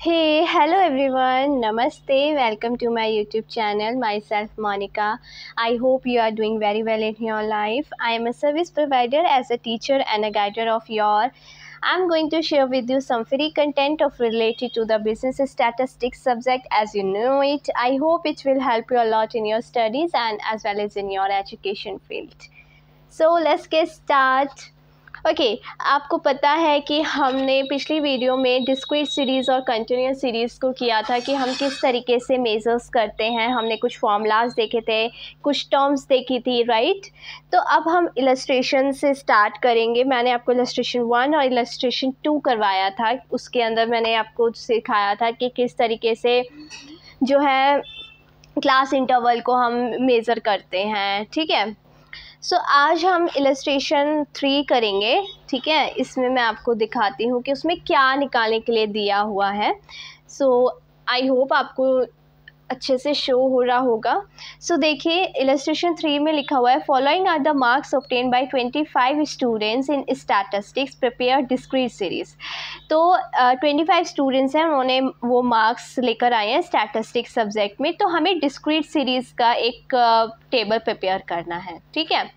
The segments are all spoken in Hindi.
Hey, hello everyone. Namaste. Welcome to my YouTube channel. Myself Monica. I hope you are doing very well in your life. I am a service provider as a teacher and a guider of your. I'm going to share with you some free content of related to the business statistics subject as you know it. I hope it will help you a lot in your studies and as well as in your education field. So let's get start. Okay आपको पता है कि हमने पिछली वीडियो में डिस्क्रीट सीरीज़ और कंटिन्यूस सीरीज़ को किया था कि हम किस तरीके से मेजर्स करते हैं। हमने कुछ फॉर्मूलाज देखे थे, कुछ टर्म्स देखी थी, राइट। तो अब हम इलस्ट्रेशन से स्टार्ट करेंगे। मैंने आपको इलस्ट्रेशन 1 और इलस्ट्रेशन 2 करवाया था। उसके अंदर मैंने आपको सिखाया था कि किस तरीके से जो है क्लास इंटरवल को हम मेज़र करते हैं, ठीक है। सो आज हम इलस्ट्रेशन 3 करेंगे, ठीक है। इसमें मैं आपको दिखाती हूँ कि उसमें क्या निकालने के लिए दिया हुआ है। सो आई होप आपको अच्छे से शो हो रहा होगा। सो देखिए इलस्ट्रेशन 3 में लिखा हुआ है following are the marks obtain by 25 students in statistics prepare discrete series. तो 25 स्टूडेंट्स हैं, उन्होंने वो मार्क्स लेकर आए हैं स्टैटिस्टिक्स सब्जेक्ट में। तो हमें डिस्क्रीट सीरीज़ का एक टेबल प्रिपेयर करना है, ठीक है।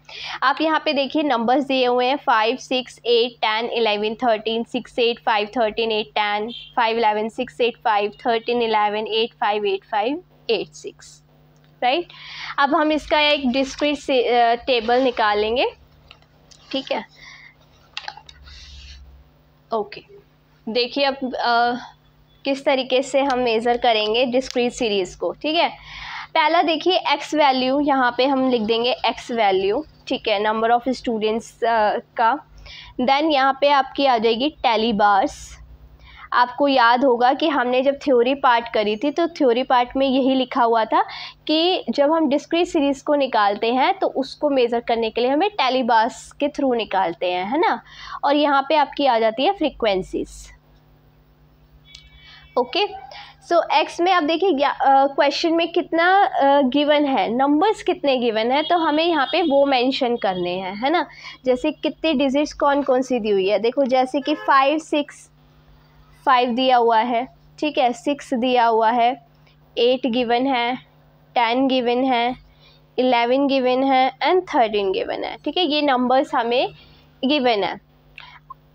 आप यहाँ पे देखिए नंबर्स दिए हुए हैं 5, 6, 8, 10, 11, 13, 6, 8, 5, 13, 8, 10, 5, 11, 6, 8, 5, 13, 11, 8, 5, 8, 5, 8, 6, राइट। अब हम इसका एक डिस्क्रीट टेबल निकालेंगे, ठीक है। ओके देखिए अब किस तरीके से हम मेज़र करेंगे डिस्क्रीट सीरीज़ को, ठीक है। पहला देखिए एक्स वैल्यू, यहाँ पे हम लिख देंगे एक्स वैल्यू, ठीक है, नंबर ऑफ़ स्टूडेंट्स का। देन यहाँ पे आपकी आ जाएगी टैली बार्स। आपको याद होगा कि हमने जब थ्योरी पार्ट करी थी तो थ्योरी पार्ट में यही लिखा हुआ था कि जब हम डिस्क्रीट सीरीज़ को निकालते हैं तो उसको मेज़र करने के लिए हमें टैली बार्स के थ्रू निकालते हैं, है ना। और यहाँ पे आपकी आ जाती है फ्रीक्वेंसीज, ओके। सो एक्स में आप देखिए क्वेश्चन में कितना गिवन है, नंबर्स कितने गिवन है, तो हमें यहाँ पे वो मेंशन करने हैं, है ना। जैसे कितने डिजिट्स कौन कौन सी दी हुई है, देखो जैसे कि 5, 6, 5 दिया हुआ है, ठीक है, 6 दिया हुआ है, 8 गिवन है, 10 गिवन है, 11 गिवन है एंड 13 गिवन है, ठीक है। ये नंबर्स हमें गिवन है।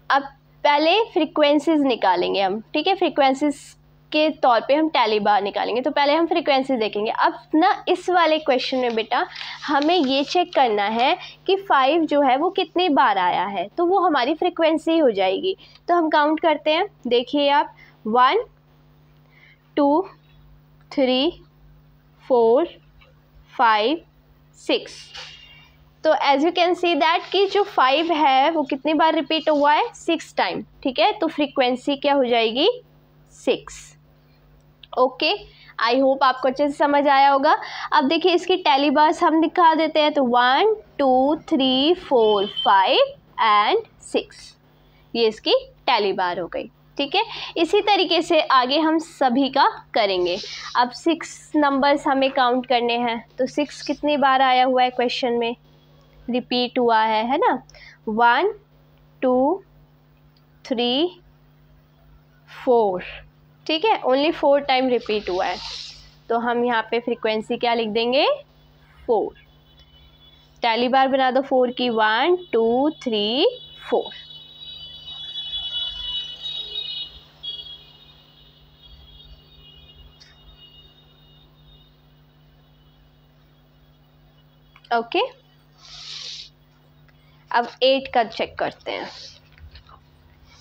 अब पहले फ्रीक्वेंसीज निकालेंगे हम, ठीक है। फ्रीक्वेंसीज के तौर पे हम टैली बार निकालेंगे। तो पहले हम फ्रीक्वेंसी देखेंगे। अब ना इस वाले क्वेश्चन में बेटा हमें ये चेक करना है कि 5 जो है वो कितनी बार आया है, तो वो हमारी फ्रीक्वेंसी हो जाएगी। तो हम काउंट करते हैं, देखिए आप 1, 2, 3, 4, 5, 6। तो as you can see that कि जो 5 है वो कितनी बार रिपीट हुआ है, 6 टाइम, ठीक है। तो फ्रीक्वेंसी क्या हो जाएगी, 6, ओके। आई होप आपको अच्छे से समझ आया होगा। अब देखिए इसकी टैली बार्स हम दिखा देते हैं। तो 1, 2, 3, 4, 5 एंड 6, ये इसकी टैली बार हो गई, ठीक है। इसी तरीके से आगे हम सभी का करेंगे। अब 6 नंबर्स हमें काउंट करने हैं। तो 6 कितनी बार आया हुआ है क्वेश्चन में, रिपीट हुआ है ना। 1, 2, 3, 4, ठीक है, ओनली 4 टाइम रिपीट हुआ है। तो हम यहाँ पे फ्रीक्वेंसी क्या लिख देंगे, 4। टैली बार बना दो 4 की, 1, 2, 3, 4। ओके अब 8 का चेक करते हैं।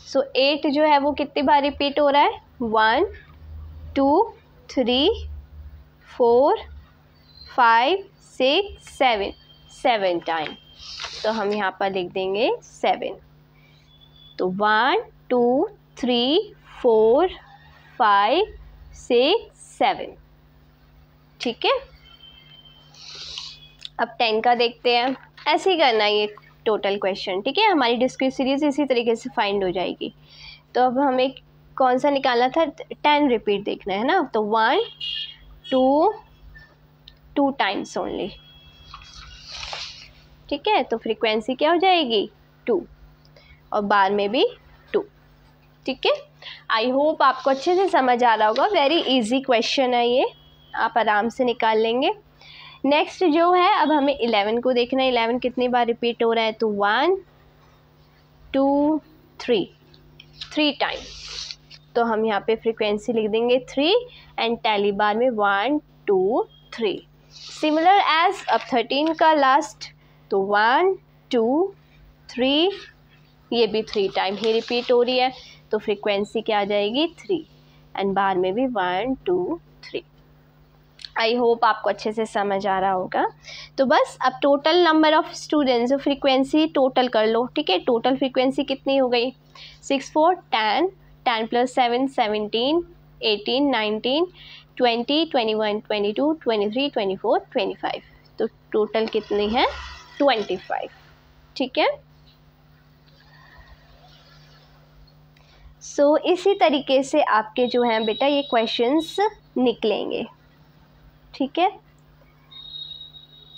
सो 8 जो है वो कितनी बार रिपीट हो रहा है, 1, 2, 3, 4, 5, 6, 7 टाइम। तो हम यहाँ पर लिख देंगे 7। तो 1, 2, 3, 4, 5, 6, 7, ठीक है। अब 10 का देखते हैं। ऐसे ही करना है ये टोटल क्वेश्चन, ठीक है। हमारी डिस्क्रीट सीरीज इसी तरीके से फाइंड हो जाएगी। तो अब हमें कौन सा निकालना था, 10 रिपीट देखना है ना। तो 1, 2 टाइम्स ओनली, ठीक है। तो फ्रीक्वेंसी क्या हो जाएगी, 2, और बार में भी 2, ठीक है। आई होप आपको अच्छे से समझ आ रहा होगा। वेरी इजी क्वेश्चन है ये, आप आराम से निकाल लेंगे। नेक्स्ट जो है, अब हमें 11 को देखना है। 11 कितनी बार रिपीट हो रहा है, तो 1 2 3 टाइम। तो हम यहाँ पे फ्रीक्वेंसी लिख देंगे 3 एंड टैली बार में 1 2 3। सिमिलर एज अब 13 का लास्ट, तो 1 2 3, ये भी 3 टाइम ही रिपीट हो रही है, तो फ्रीक्वेंसी क्या आ जाएगी 3 एंड बार में भी 1 2 3। आई होप आपको अच्छे से समझ आ रहा होगा। तो बस अब total number of students, frequency total कर लो, ठीक है। टोटल फ्रीक्वेंसी कितनी हो गई, 6 4 10, 10 + 7 17, 18 19 20 21 22 23 24 25। तो टोटल कितनी है 25, ठीक है। सो इसी तरीके से आपके जो हैं बेटा ये क्वेश्चंस निकलेंगे, ठीक है।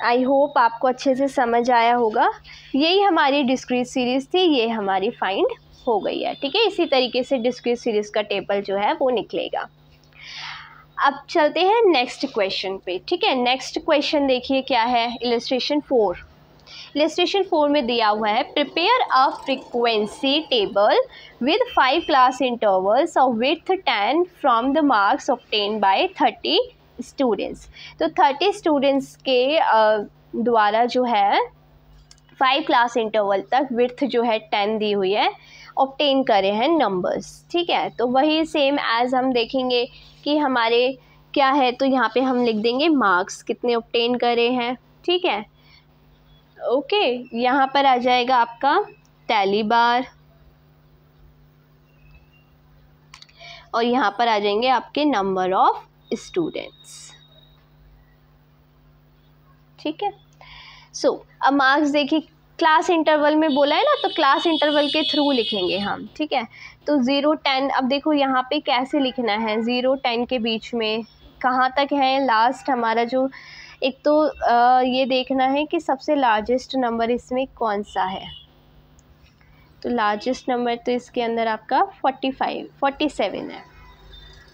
आई होप आपको अच्छे से समझ आया होगा। यही हमारी डिस्क्रीट सीरीज़ थी, ये हमारी फाइंड हो गई है, ठीक है। इसी तरीके से डिस्क्रीट सीरीज़ का टेबल जो है वो निकलेगा। अब चलते हैं नेक्स्ट क्वेश्चन पे, ठीक है। नेक्स्ट क्वेश्चन देखिए क्या है, इलस्ट्रेशन 4। इलस्ट्रेशन 4 में दिया हुआ है, prepare a frequency table with 5 class intervals of width 10 from the marks obtained by 30 students. तो 30 स्टूडेंट्स के द्वारा जो है 5 क्लास इंटरवल तक विड्थ जो है 10 दी हुई है, ऑब्टेन करे हैं नंबर्स, ठीक है। तो वही सेम एज हम देखेंगे कि हमारे क्या है, तो यहाँ पे हम लिख देंगे मार्क्स कितने ऑब्टेन करे हैं, ठीक है। ओके, यहाँ पर आ जाएगा आपका टैली बार और यहाँ पर आ जाएंगे आपके नंबर ऑफ स्टूडेंट्स, ठीक है। सो अब मार्क्स देखिए, क्लास इंटरवल में बोला है ना, तो क्लास इंटरवल के थ्रू लिखेंगे हम, ठीक है। तो 0 10, अब देखो यहाँ पे कैसे लिखना है, 0 10 के बीच में कहाँ तक है लास्ट हमारा जो, एक तो ये देखना है कि सबसे लार्जेस्ट नंबर इसमें कौन सा है। तो लार्जेस्ट नंबर तो इसके अंदर आपका 47 है,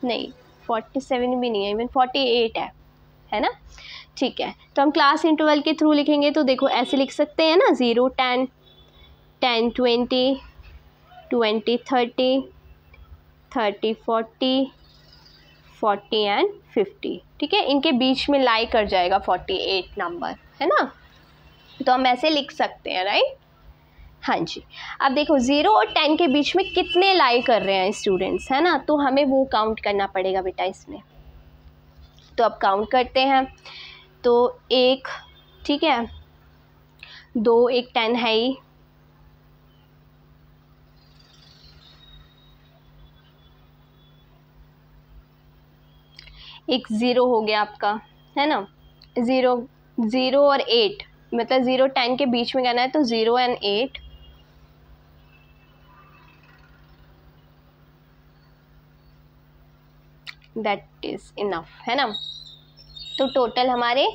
नहीं 47 भी नहीं है, इवन 48 है ना, ठीक है। तो हम क्लास इंटरवल के थ्रू लिखेंगे, तो देखो ऐसे लिख सकते हैं ना, 0 10 10 20 20 30 30 40 40 एंड 50, ठीक है। इनके बीच में लाई कर जाएगा 48 नंबर, है ना। तो हम ऐसे लिख सकते हैं, राइट। हाँ जी। अब देखो 0 और 10 के बीच में कितने लाई कर रहे हैं स्टूडेंट्स, है ना, तो हमें वो काउंट करना पड़ेगा बेटा इसमें। तो अब काउंट करते हैं, तो 1, ठीक है, 2, एक 10 है ही, एक 0 हो गया आपका, है ना। 0 और 8, मतलब 0 10 के बीच में करना है, तो 0 और 8, दैट इज इनफ, है ना। तो टोटल हमारे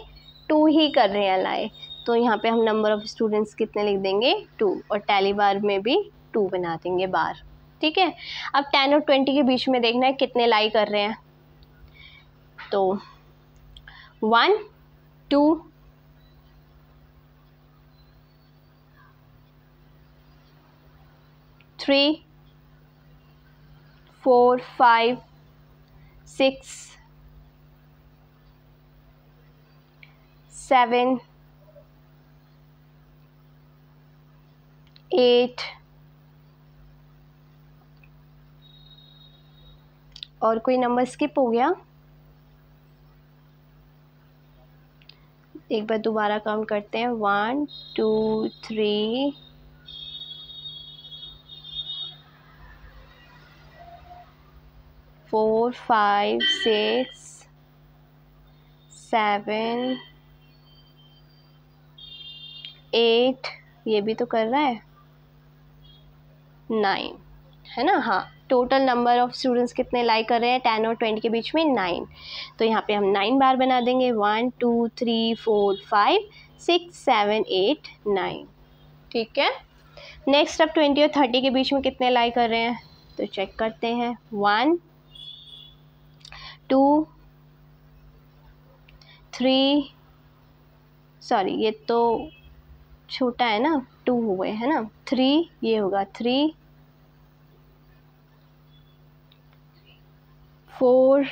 2 ही कर रहे हैं लाए, तो यहाँ पे हम नंबर ऑफ स्टूडेंट्स कितने लिख देंगे 2, और टैली बार में भी 2 बना देंगे बार, ठीक है। अब 10 और 20 के बीच में देखना है कितने लाई कर रहे हैं, तो 1 2 3 4 5 6 7 8 और कोई नंबर स्किप हो गया, एक बार दोबारा काउंट करते हैं, 1 2 3 4 5 6 7 8, ये भी तो कर रहा है 9, है ना। हाँ, टोटल नंबर ऑफ स्टूडेंट्स कितने लाई कर रहे हैं 10 और 20 के बीच में 9, तो यहाँ पे हम 9 बार बना देंगे, 1 2 3 4 5 6 7 8 9, ठीक है। नेक्स्ट अब 20 और 30 के बीच में कितने लाई कर रहे हैं, तो चेक करते हैं 1 2 3, सॉरी ये तो छोटा है ना, 2 हुए है ना, 3 ये होगा 3 4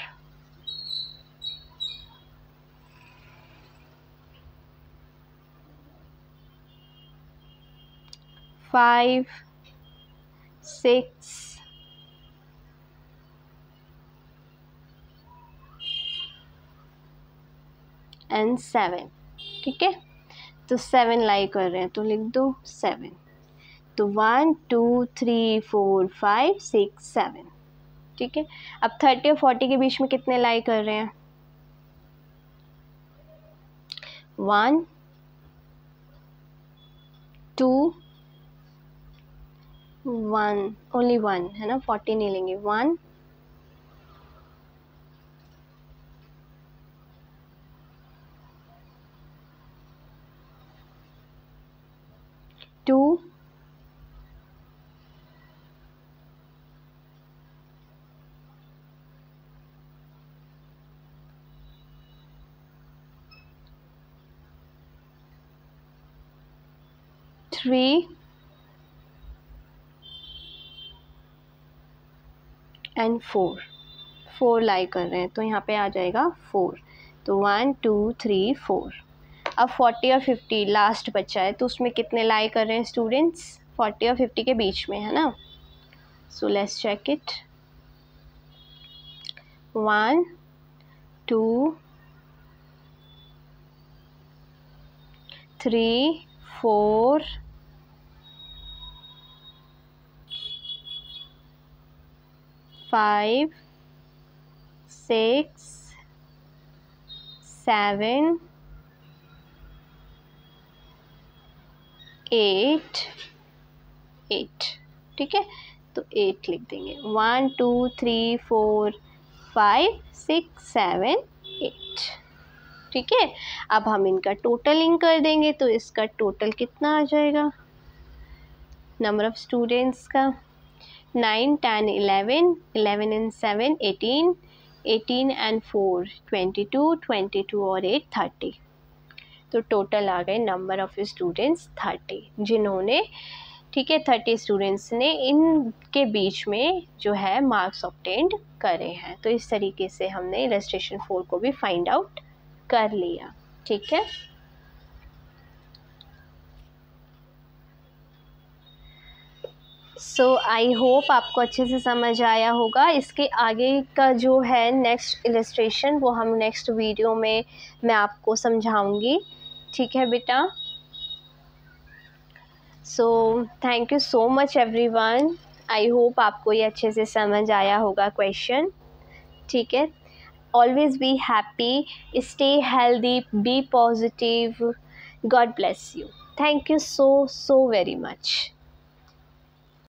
5 6 एंड 7। ठीक है, तो 7 लाई कर रहे हैं तो लिख दो 7। तो 1 2 3 4 5 6 7। ठीक है, अब 30 और 40 के बीच में कितने लाई कर रहे हैं? 1 2 1, ओनली 1 है ना, 40 नहीं लेंगे। 1 2 3 एंड 4 लाई कर रहे हैं तो यहाँ पे आ जाएगा 4। तो 1 2 3 4। अब 40 और 50 लास्ट बचा है तो उसमें कितने लाई कर रहे हैं स्टूडेंट्स? 40 और 50 के बीच में है ना। So let's check it. 1 2 3 4 5 6 7 8 8। ठीक है, तो 8 लिख देंगे। 1 2 3 4 5 6 7 8। ठीक है, अब हम इनका टोटलिंग कर देंगे तो इसका टोटल कितना आ जाएगा नंबर ऑफ स्टूडेंट्स का? 9 10 11 11 and 7 18 18 and 4 22 22 और 8 30। तो टोटल आ गए नंबर ऑफ स्टूडेंट्स 30 जिन्होंने, ठीक है, 30 स्टूडेंट्स ने इनके बीच में जो है मार्क्स ऑब्टेन्ड करे हैं। तो इस तरीके से हमने इलस्ट्रेशन 4 को भी फाइंड आउट कर लिया। ठीक है, सो आई होप आपको अच्छे से समझ आया होगा। इसके आगे का जो है नेक्स्ट इलस्ट्रेशन वो हम नेक्स्ट वीडियो में मैं आपको समझाऊंगी। ठीक है बेटा, so thank you so much everyone. I hope आपको ये अच्छे से समझ आया होगा क्वेश्चन। ठीक है, always be happy, stay healthy, be positive. God bless you. Thank you so very much.